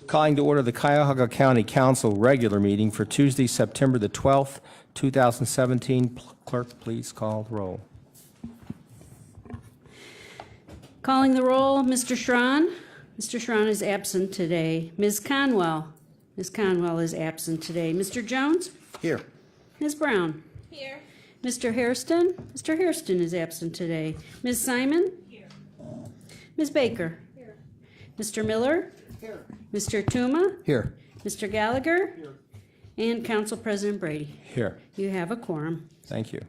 Calling to order the Cuyahoga County Council regular meeting for Tuesday, September the 12th, 2017. Clerk, please call the roll. Calling the roll, Mr. Schron. Mr. Schron is absent today. Ms. Conwell. Ms. Conwell is absent today. Mr. Jones. Here. Ms. Brown. Here. Mr. Hairston. Mr. Hairston is absent today. Ms. Simon. Here. Ms. Baker. Here. Mr. Miller. Here. Mr. Tuma. Here. Mr. Gallagher. Here. And Council President Brady. Here. You have a quorum. Thank you.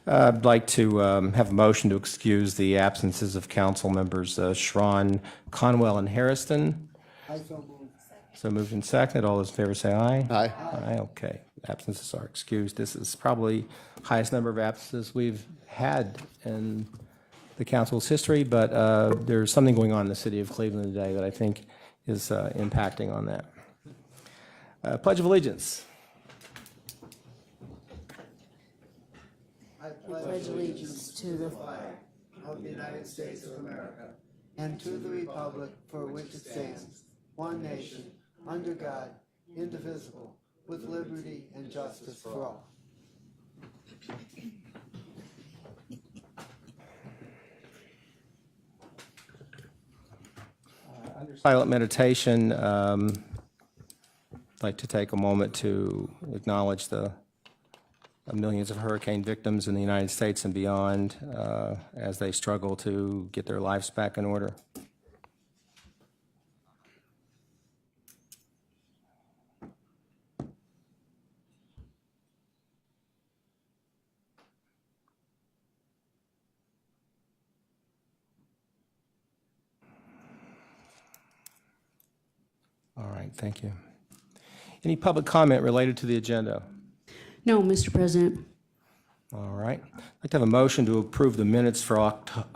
I'd like to have a motion to excuse the absences of council members Schron, Conwell, and Hairston. I so move. So moved and seconded. All those in favor say aye. Aye. Aye, okay. Absences are excused. This is probably highest number of absences we've had in the council's history, but there's something going on in the city of Cleveland today that I think is impacting on that. Pledge of Allegiance. I pledge allegiance to the flag of the United States of America and to the republic for which it stands, one nation, under God, indivisible, with liberty and justice for all. Under silent meditation, I'd like to take a moment to acknowledge the millions of hurricane victims in the United States and beyond as they struggle to get their lives back in order. All right, thank you. Any public comment related to the agenda? No, Mr. President. All right. I'd like to have a motion to approve the minutes for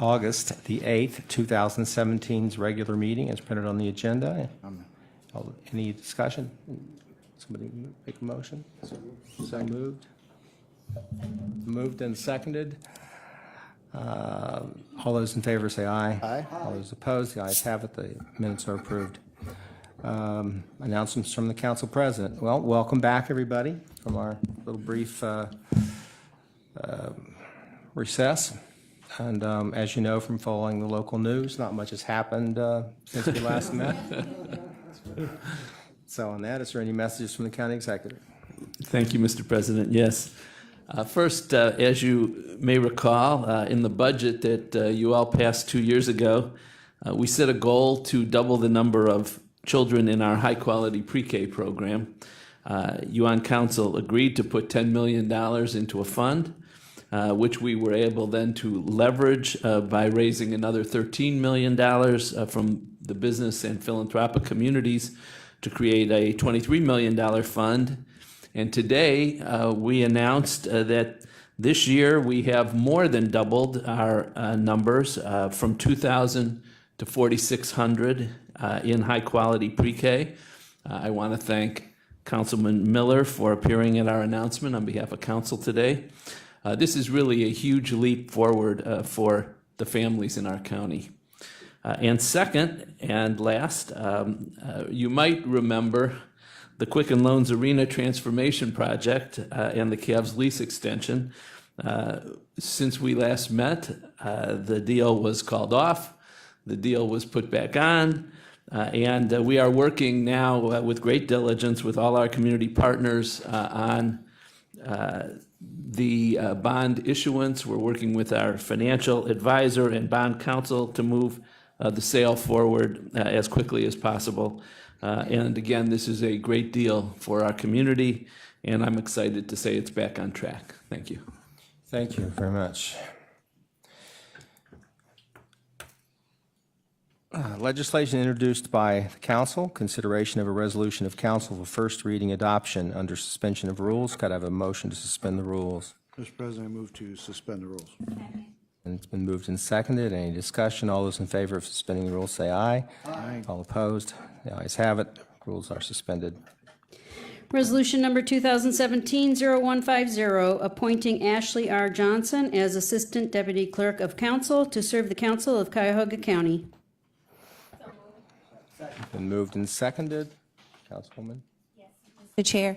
August the 8th, 2017's regular meeting as printed on the agenda. Any discussion? Somebody make a motion? So moved. Moved and seconded. All those in favor say aye. Aye. All those opposed, the ayes have it. The minutes are approved. Announcements from the council president. Well, welcome back, everybody, from our little brief recess. And as you know from following the local news, not much has happened since we last met. So on that, is there any messages from the county executive? Thank you, Mr. President. Yes. First, as you may recall, in the budget that you all passed 2 years ago, we set a goal to double the number of children in our high-quality pre-K program. You on council agreed to put $10 million into a fund, which we were able then to leverage by raising another $13 million from the business and philanthropic communities to create a $23 million fund. And today, we announced that this year we have more than doubled our numbers from 2,000 to 4,600 in high-quality pre-K. I want to thank Councilman Miller for appearing at our announcement on behalf of council today. This is really a huge leap forward for the families in our county. And second and last, you might remember the Quicken Loans Arena Transformation Project and the Cavs lease extension. Since we last met, the deal was called off. The deal was put back on. And we are working now with great diligence with all our community partners on the bond issuance. We're working with our financial advisor and bond counsel to move the sale forward as quickly as possible. And again, this is a great deal for our community, and I'm excited to say it's back on track. Thank you. Thank you very much. Legislation introduced by the council, consideration of a resolution of council for first reading adoption under suspension of rules. Could I have a motion to suspend the rules? Mr. President, I move to suspend the rules. And it's been moved and seconded. Any discussion? All those in favor of suspending the rules say aye. Aye. All opposed? The ayes have it. Rules are suspended. Resolution number 2017-0150, appointing Ashley R. Johnson as Assistant Deputy Clerk of Council to serve the Council of Cuyahoga County. Been moved and seconded. Councilwoman? Mr. Chair,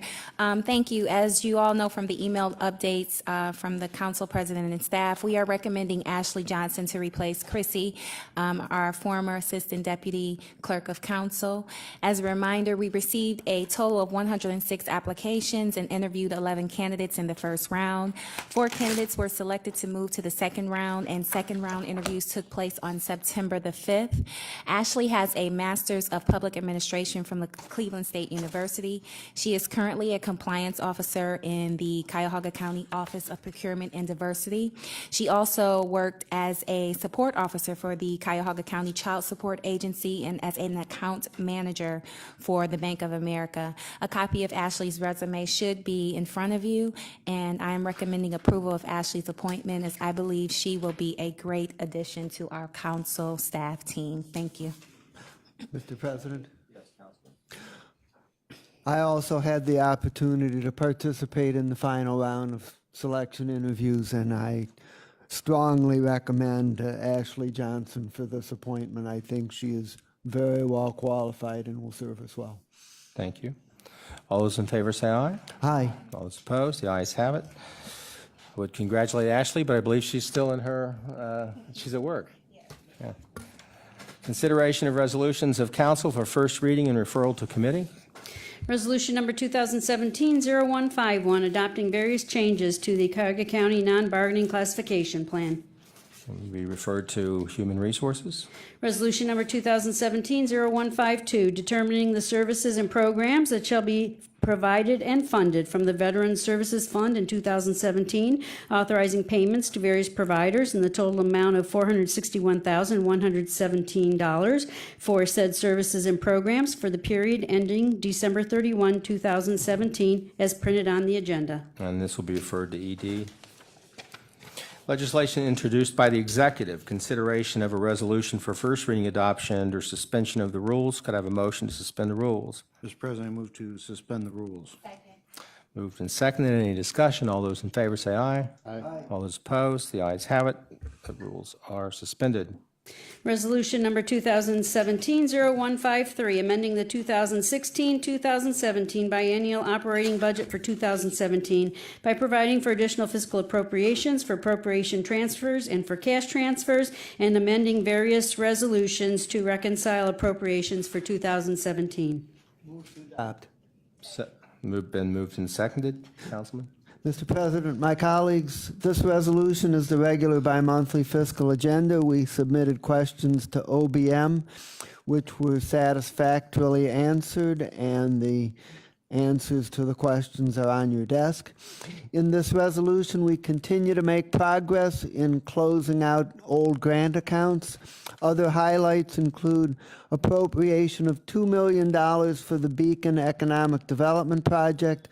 thank you. As you all know from the email updates from the council president and staff, we are recommending Ashley Johnson to replace Chrissy, our former assistant deputy clerk of council. As a reminder, we received a total of 106 applications and interviewed 11 candidates in the first round. 4 candidates were selected to move to the second round, and second round interviews took place on September the 5th. Ashley has a master's of public administration from the Cleveland State University. She is currently a compliance officer in the Cuyahoga County Office of Procurement and Diversity. She also worked as a support officer for the Cuyahoga County Child Support Agency and as an account manager for the Bank of America. A copy of Ashley's resume should be in front of you, and I am recommending approval of Ashley's appointment as I believe she will be a great addition to our council staff team. Thank you. Mr. President? I also had the opportunity to participate in the final round of selection interviews, and I strongly recommend Ashley Johnson for this appointment. I think she is very well qualified and will serve us well. Thank you. All those in favor say aye. Aye. All those opposed, the ayes have it. I would congratulate Ashley, but I believe she's still in her, she's at work. Yeah. Consideration of resolutions of council for first reading and referral to committee. Resolution number 2017-0151, adopting various changes to the Cuyahoga County non-bargaining classification plan. Will be referred to Human Resources. Resolution number 2017-0152, determining the services and programs that shall be provided and funded from the Veterans Services Fund in 2017, authorizing payments to various providers in the total amount of $461,117 for said services and programs for the period ending December 31, 2017, as printed on the agenda. And this will be referred to ED. Legislation introduced by the executive, consideration of a resolution for first reading adoption or suspension of the rules. Could I have a motion to suspend the rules? Mr. President, I move to suspend the rules. Moved and seconded. Any discussion? All those in favor say aye. Aye. All those opposed, the ayes have it. The rules are suspended. Resolution number 2017-0153, amending the 2016-2017 biennial operating budget for 2017 by providing for additional fiscal appropriations, for appropriation transfers, and for cash transfers, and amending various resolutions to reconcile appropriations for 2017. Adopt. Been moved and seconded. Councilman? Mr. President, my colleagues, this resolution is the regular bi-monthly fiscal agenda. We submitted questions to OBM, which were satisfactorily answered, and the answers to the questions are on your desk. In this resolution, we continue to make progress in closing out old grant accounts. Other highlights include appropriation of $2 million for the Beacon Economic Development Project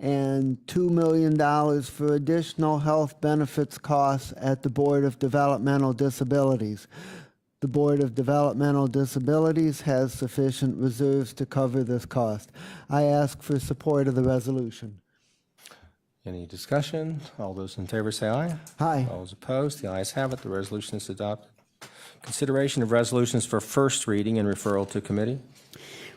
and $2 million for additional health benefits costs at the Board of Developmental Disabilities. The Board of Developmental Disabilities has sufficient reserves to cover this cost. I ask for support of the resolution. Any discussion? All those in favor say aye. Aye. All those opposed, the ayes have it. The resolution is adopted. Consideration of resolutions for first reading and referral to committee.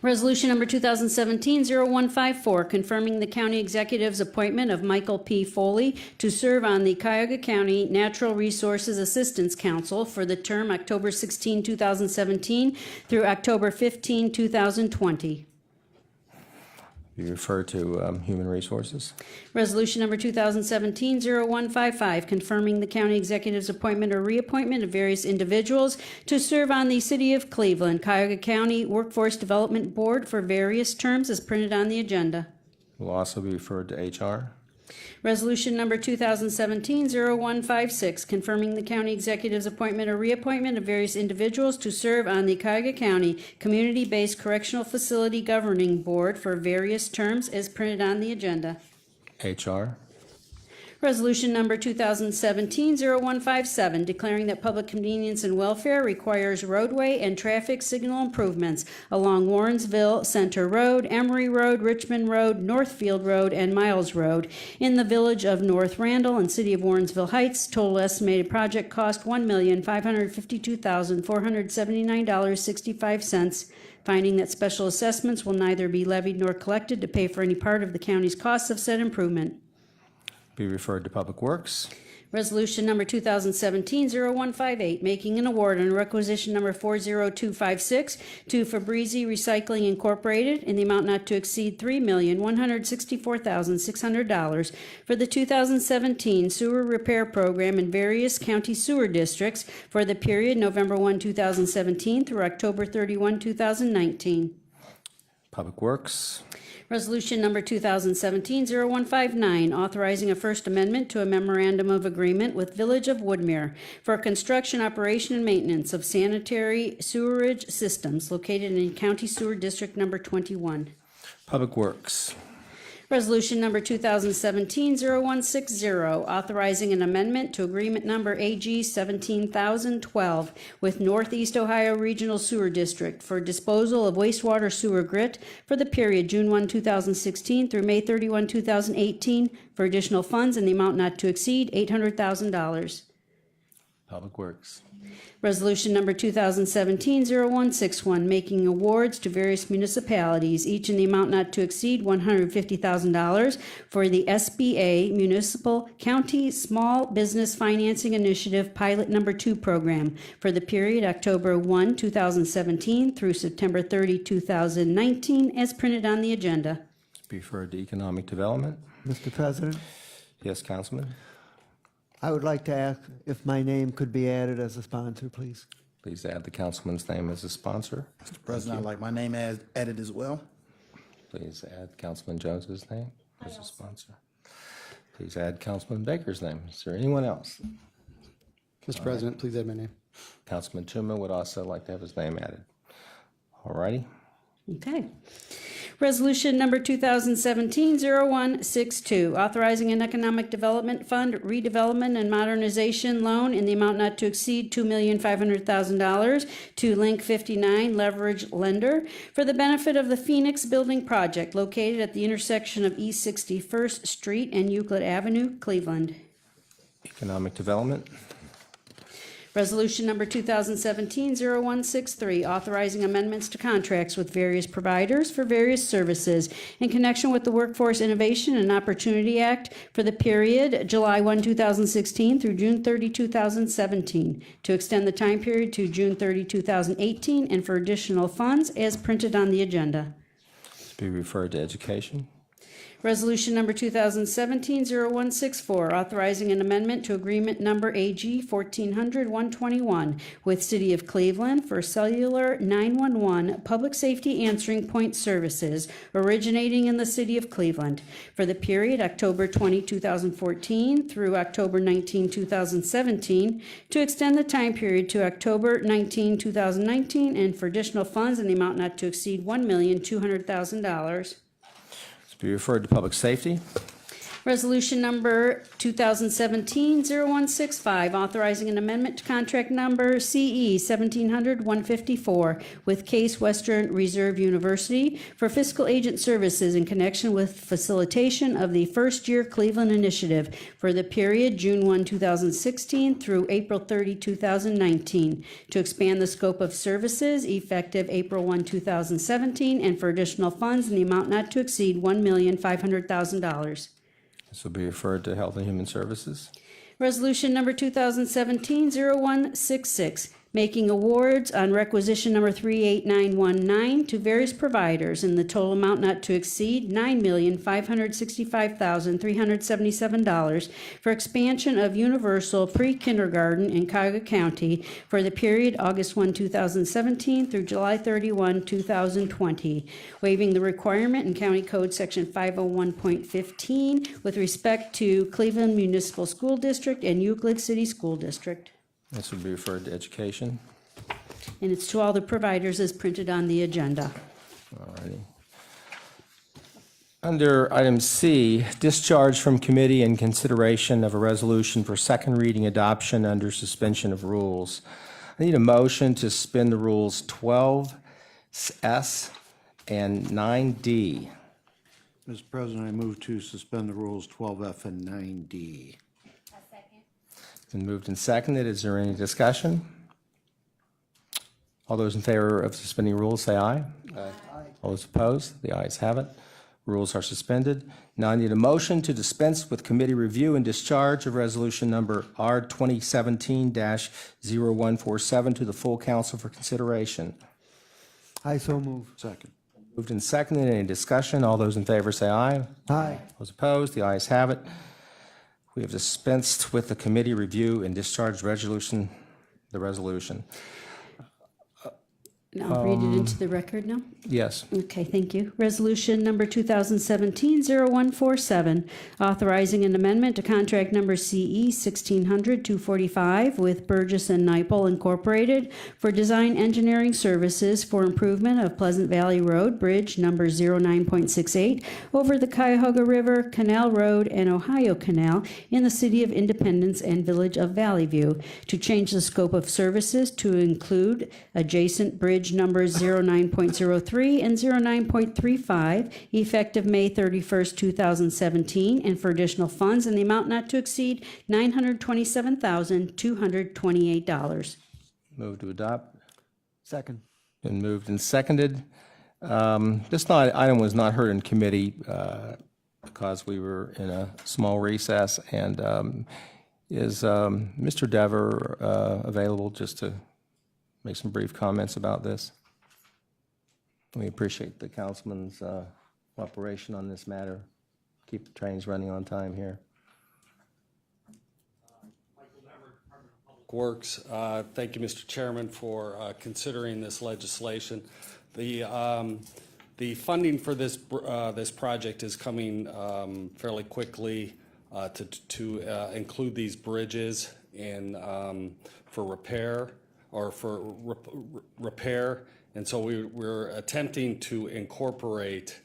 Resolution number 2017-0154, confirming the county executive's appointment of Michael P. Foley to serve on the Cuyahoga County Natural Resources Assistance Council for the term October 16, 2017 through October 15, 2020. Be referred to Human Resources. Resolution number 2017-0155, confirming the county executive's appointment or reappointment of various individuals to serve on the City of Cleveland, Cuyahoga County Workforce Development Board for various terms as printed on the agenda. Will also be referred to HR. Resolution number 2017-0156, confirming the county executive's appointment or reappointment of various individuals to serve on the Cuyahoga County Community-Based Correctional Facility Governing Board for various terms as printed on the agenda. HR. Resolution number 2017-0157, declaring that public convenience and welfare requires roadway and traffic signal improvements along Warrensville Center Road, Emory Road, Richmond Road, Northfield Road, and Miles Road in the village of North Randall and City of Warrensville Heights. Total estimated project cost $1,552,479.65. finding that special assessments will neither be levied nor collected to pay for any part of the county's costs of said improvement. Be referred to Public Works. Resolution number 2017-0158, making an award on requisition number 40256 to Fabrizi Recycling Incorporated in the amount not to exceed $3,164,600 for the 2017 sewer repair program in various county sewer districts for the period November 1, 2017 through October 31, 2019. Public Works. Resolution number 2017-0159, authorizing a first amendment to a memorandum of agreement with Village of Woodmere for construction, operation, and maintenance of sanitary sewerage systems located in County Sewer District number 21. Public Works. Resolution number 2017-0160, authorizing an amendment to agreement number AG 17012 with Northeast Ohio Regional Sewer District for disposal of wastewater sewer grit for the period June 1, 2016 through May 31, 2018 for additional funds in the amount not to exceed $800,000. Public Works. Resolution number 2017-0161, making awards to various municipalities, each in the amount not to exceed $150,000 for the SBA Municipal County Small Business Financing Initiative Pilot Number 2 program for the period October 1, 2017 through September 30, 2019, as printed on the agenda. Be referred to Economic Development. Mr. President, Yes, Councilman. I would like to ask if my name could be added as a sponsor, please. Please add the councilman's name as a sponsor. Mr. President, I'd like my name added as well. Please add Councilman Jones's name as a sponsor. Please add Councilman Baker's name. Is there anyone else? Mr. President, please add my name. Councilman Tuma would also like to have his name added. All righty. Okay. Resolution number 2017-0162, authorizing an economic development fund redevelopment and modernization loan in the amount not to exceed $2,500,000 to Link 59 Leverage Lender for the benefit of the Phoenix Building Project located at the intersection of East 61st Street and Euclid Avenue, Cleveland. Economic Development. Resolution number 2017-0163, authorizing amendments to contracts with various providers for various services in connection with the Workforce Innovation and Opportunity Act for the period July 1, 2016 through June 30, 2017, to extend the time period to June 30, 2018, and for additional funds as printed on the agenda. Be referred to Education. Resolution number 2017-0164, authorizing an amendment to agreement number AG 1400-121 with City of Cleveland for cellular 911 public safety answering point services originating in the City of Cleveland for the period October 20, 2014 through October 19, 2017, to extend the time period to October 19, 2019, and for additional funds in the amount not to exceed $1,200,000. Be referred to Public Safety. Resolution number 2017-0165, authorizing an amendment to contract number CE 1700-154 with Case Western Reserve University for fiscal agent services in connection with facilitation of the First Year Cleveland Initiative for the period June 1, 2016 through April 30, 2019, to expand the scope of services effective April 1, 2017, and for additional funds in the amount not to exceed $1,500,000. This will be referred to Health and Human Services. Resolution number 2017-0166, making awards on requisition number 38919 to various providers in the total amount not to exceed $9,565,377 for expansion of universal pre-kindergarten in Cuyahoga County for the period August 1, 2017 through July 31, 2020, waiving the requirement in County Code Section 501.15 with respect to Cleveland Municipal School District and Euclid City School District. This will be referred to Education. And it's to all the providers as printed on the agenda. All righty. Under item C, discharge from committee and consideration of a resolution for second reading adoption under suspension of rules. I need a motion to suspend the rules 12S and 9D. Mr. President, I move to suspend the rules 12F and 9D. It's been moved and seconded. Is there any discussion? All those in favor of suspending rules, say aye. Aye. All those opposed, the ayes have it. Rules are suspended. Now I need a motion to dispense with committee review and discharge of resolution number R 2017-0147 to the full council for consideration. I so move. Second. Moved and seconded. Any discussion? All those in favor say aye. Aye. Those opposed, the ayes have it. We have dispensed with the committee review and discharge resolution, the resolution. I'll read it into the record now. Yes. Okay, thank you. Resolution number 2017-0147, authorizing an amendment to contract number CE 1600-245 with Burgess and Nyepel Incorporated for design engineering services for improvement of Pleasant Valley Road Bridge number 09.68 over the Cuyahoga River, Canal Road, and Ohio Canal in the City of Independence and Village of Valley View, to change the scope of services to include adjacent bridge numbers 09.03 and 09.35, effective May 31st, 2017, and for additional funds in the amount not to exceed $927,228. Move to adopt. Second. Been moved and seconded. This item was not heard in committee because we were in a small recess. And is Mr. Dever available just to make some brief comments about this? We appreciate the councilman's cooperation on this matter. Keep the trains running on time here. Works. Thank you, Mr. Chairman, for considering this legislation. The funding for this this project is coming fairly quickly to include these bridges in for repair or for repair, and so we're attempting to incorporate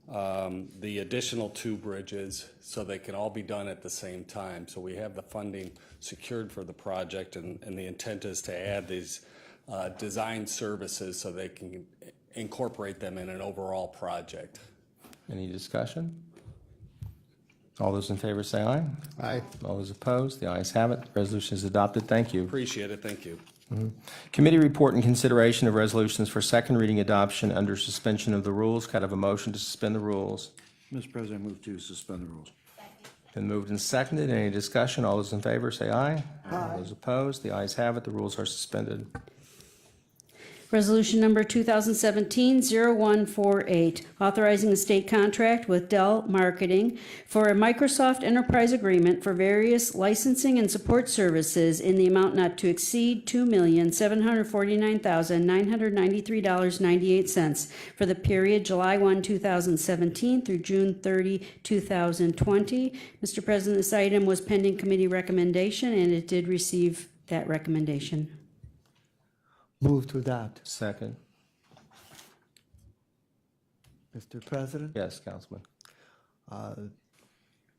the additional two bridges so they can all be done at the same time. So we have the funding secured for the project, and the intent is to add these design services so they can incorporate them in an overall project. Any discussion? All those in favor say aye. Aye. All those opposed, the ayes have it. Resolution is adopted. Thank you. Appreciate it. Thank you. Committee report and consideration of resolutions for second reading adoption under suspension of the rules. Could I have a motion to suspend the rules? Mr. President, I move to suspend the rules. Been moved and seconded. Any discussion? All those in favor say aye. All those opposed, the ayes have it. The rules are suspended. Resolution number 2017-0148, authorizing a state contract with Dell Marketing for a Microsoft Enterprise Agreement for various licensing and support services in the amount not to exceed $2,749,993.98 for the period July 1, 2017 through June 30, 2020. Mr. President, this item was pending committee recommendation, and it did receive that recommendation. Move to adopt. Second. Mr. President, Yes, Councilman.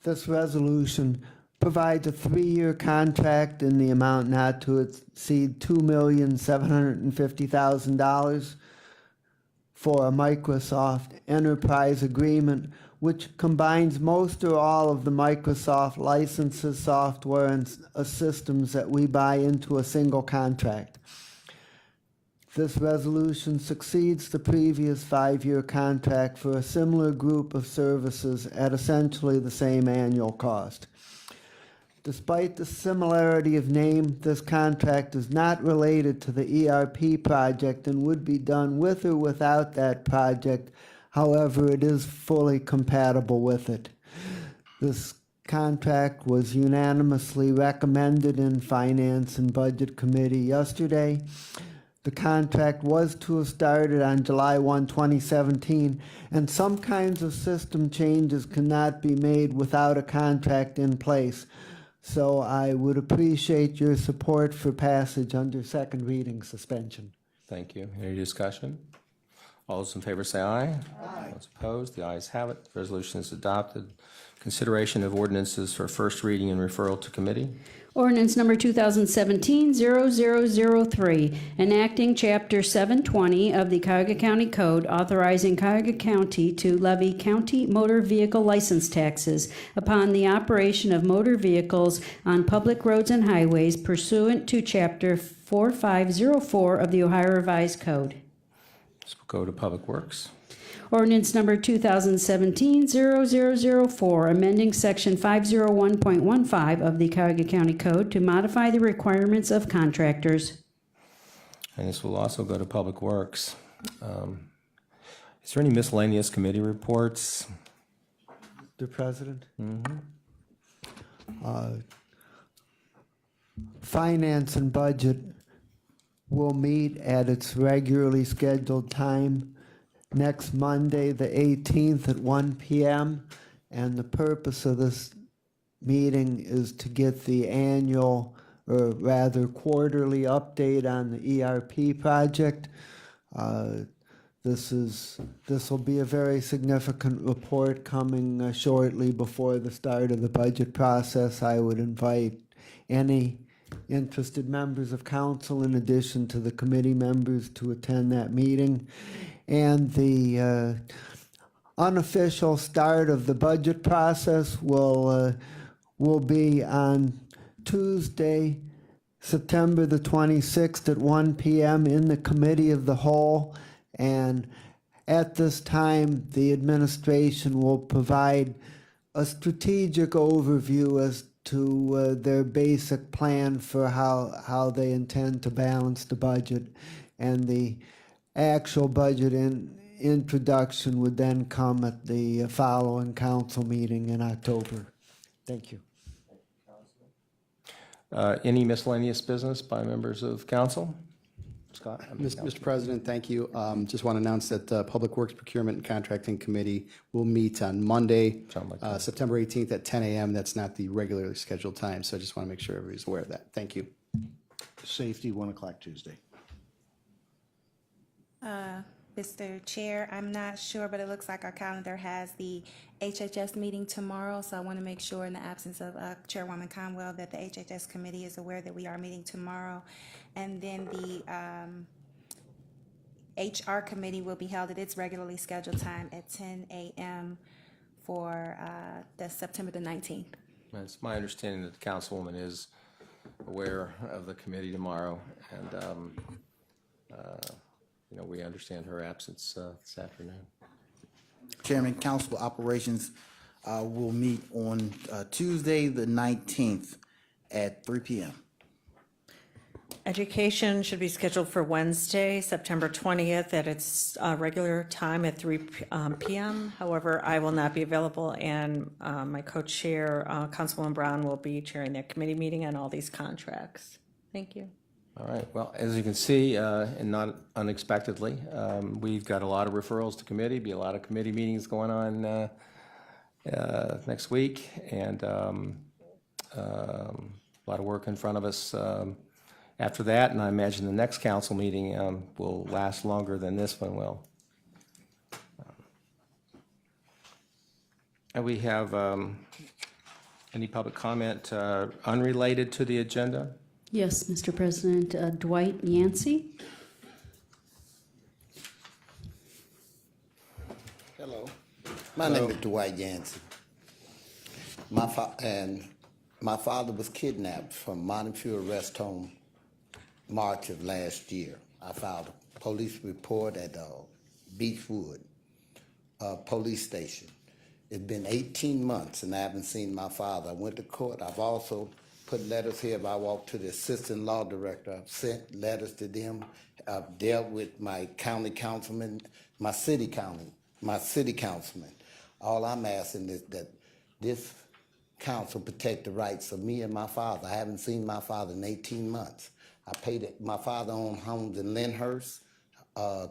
this resolution provides a 3-year contract in the amount not to exceed $2,750,000 for a Microsoft Enterprise Agreement, which combines most or all of the Microsoft licenses, software, and systems that we buy into a single contract. This resolution succeeds the previous 5-year contract for a similar group of services at essentially the same annual cost. Despite the similarity of name, this contract is not related to the ERP project and would be done with or without that project. However, it is fully compatible with it. This contract was unanimously recommended in Finance and Budget Committee yesterday. The contract was to have started on July 1, 2017, and some kinds of system changes cannot be made without a contract in place. So I would appreciate your support for passage under second reading suspension. Thank you. Any discussion? All those in favor say aye. Aye. Those opposed, the ayes have it. Resolution is adopted. Consideration of ordinances for first reading and referral to committee. Ordinance number 2017-0003, enacting Chapter 720 of the Cuyahoga County Code, authorizing Cuyahoga County to levy county motor vehicle license taxes upon the operation of motor vehicles on public roads and highways pursuant to Chapter 4504 of the Ohio Revised Code. This will go to Public Works. Ordinance number 2017-0004, amending Section 501.15 of the Cuyahoga County Code to modify the requirements of contractors. And this will also go to Public Works. Is there any miscellaneous committee reports? Mr. President? Finance and Budget will meet at its regularly scheduled time next Monday, the 18th at 1 p.m. And the purpose of this meeting is to get the annual, or rather quarterly update on the ERP project. This will be a very significant report coming shortly before the start of the budget process. I would invite any interested members of council, in addition to the committee members, to attend that meeting. And the unofficial start of the budget process will be on Tuesday, September the 26th at 1 p.m. in the Committee of the Whole. And at this time, the administration will provide a strategic overview as to their basic plan for how they intend to balance the budget. And the actual budget introduction would then come at the following council meeting in October. Thank you. Any miscellaneous business by members of council? Scott? Mr. President, thank you. Just want to announce that the Public Works Procurement and Contracting Committee will meet on Monday, September 18th at 10 a.m. That's not the regularly scheduled time, so I just want to make sure everybody's aware of that. Thank you. Safety, 1 o'clock Tuesday. Mr. Chair, I'm not sure, but it looks like our calendar has the HHS meeting tomorrow, so I want to make sure, in the absence of Chairwoman Conwell, that the HHS committee is aware that we are meeting tomorrow. And then the HR committee will be held at its regularly scheduled time at 10 a.m. for the September the 19th. It's my understanding that the councilwoman is aware of the committee tomorrow, and we understand her absence this afternoon. Chairman, Council Operations will meet on Tuesday, the 19th at 3 p.m. Education should be scheduled for Wednesday, September 20th at its regular time at 3 p.m. However, I will not be available, and my co-chair, Councilwoman Brown, will be chairing that committee meeting on all these contracts. Thank you. All right. Well, as you can see, and not unexpectedly, we've got a lot of referrals to committee, be a lot of committee meetings going on next week, and a lot of work in front of us after that. And I imagine the next council meeting will last longer than this one will. And we have any public comment unrelated to the agenda? Yes, Mr. President. Dwight Yancey. Hello. My name is Dwight Yancey. My father was kidnapped from Montefiore Rest Home March of last year. I filed a police report at Beechwood police station. It's been 18 months and I haven't seen my father. I went to court. I've also put letters here. I walked to the assistant law director. I've sent letters to them. I've dealt with my county councilman, my city councilman. All I'm asking is that this council protect the rights of me and my father. I haven't seen my father in 18 months. I paid it. My father owned homes in Lyndhurst,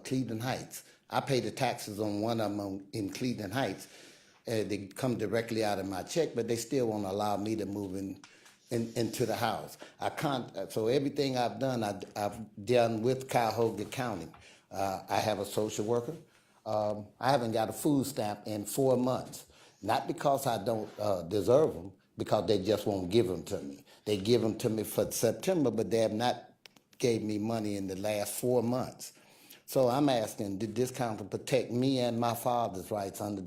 Cleveland Heights. I paid the taxes on one of them in Cleveland Heights. They come directly out of my check, but they still won't allow me to move into the house. I can't. So everything I've done, I've done with Cuyahoga County. I have a social worker. I haven't got a food stamp in 4 months. Not because I don't deserve them, because they just won't give them to me. They give them to me for September, but they have not gave me money in the last 4 months. So I'm asking, did this council protect me and my father's rights under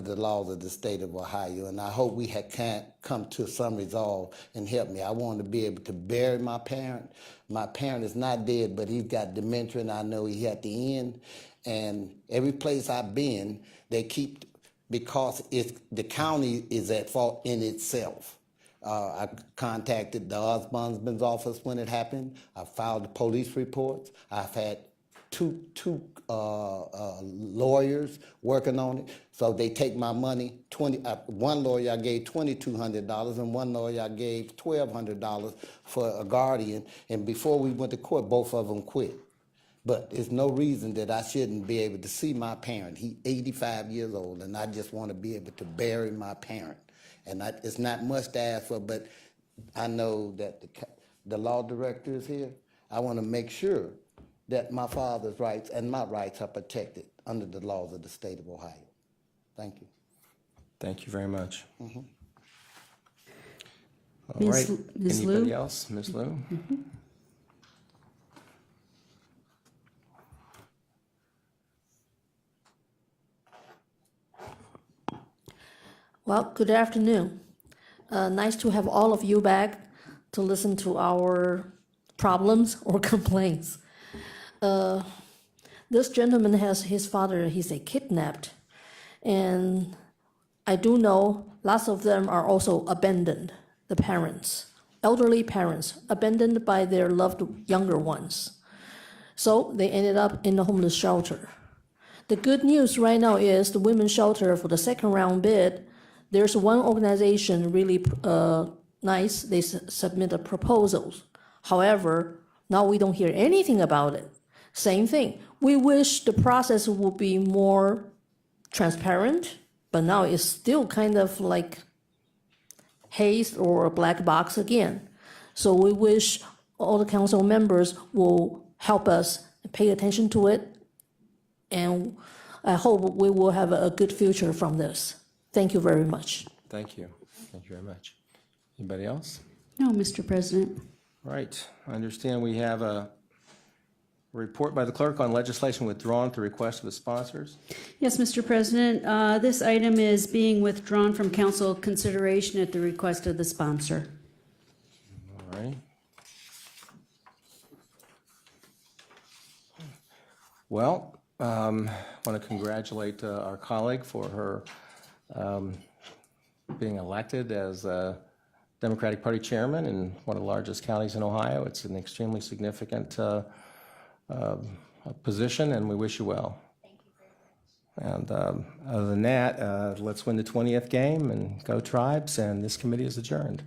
the laws of the state of Ohio? And I hope we can't come to some resolve and help me. I want to be able to bury my parent. My parent is not dead, but he's got dementia, and I know he's at the end. And every place I've been, they keep, because the county is at fault in itself. I contacted the Osbondsman's office when it happened. I filed the police reports. I've had two lawyers working on it. So they take my money. One lawyer I gave $2,200, and one lawyer I gave $1,200 for a guardian. And before we went to court, both of them quit. But there's no reason that I shouldn't be able to see my parent. He's 85 years old, and I just want to be able to bury my parent. And it's not much to ask for, but I know that the law director is here. I want to make sure that my father's rights and my rights are protected under the laws of the state of Ohio. Thank you. Thank you very much. All Ms. right. Ms. Lou? Anybody else? Ms. Lou? Well, good afternoon. Nice to have all of you back to listen to our problems or complaints. This gentleman has his father, he's a kidnapped. And I do know lots of them are also abandoned, the parents, elderly parents, abandoned by their loved younger ones. So they ended up in the homeless shelter. The good news right now is the women's shelter for the second round bid, there's one organization really nice, they submit a proposals. However, now we don't hear anything about it. Same thing, we wish the process would be more transparent, but now it's still kind of like haze or a black box again. So we wish all the council members will help us pay attention to it, and I hope we will have a good future from this. Thank you very much. Thank you. Thank you very much. Anybody else? No, Mr. President. Right. I understand we have a report by the clerk on legislation withdrawn at the request of the sponsors. Yes, Mr. President, this item is being withdrawn from council consideration at the request of the sponsor. All right. Well, I want to congratulate our colleague for her being elected as Democratic Party chairman in one of the largest counties in Ohio. It's an extremely significant position, and we wish you well. Thank you very much. And other than that, let's win the 20th game and go Tribes, and this committee is adjourned.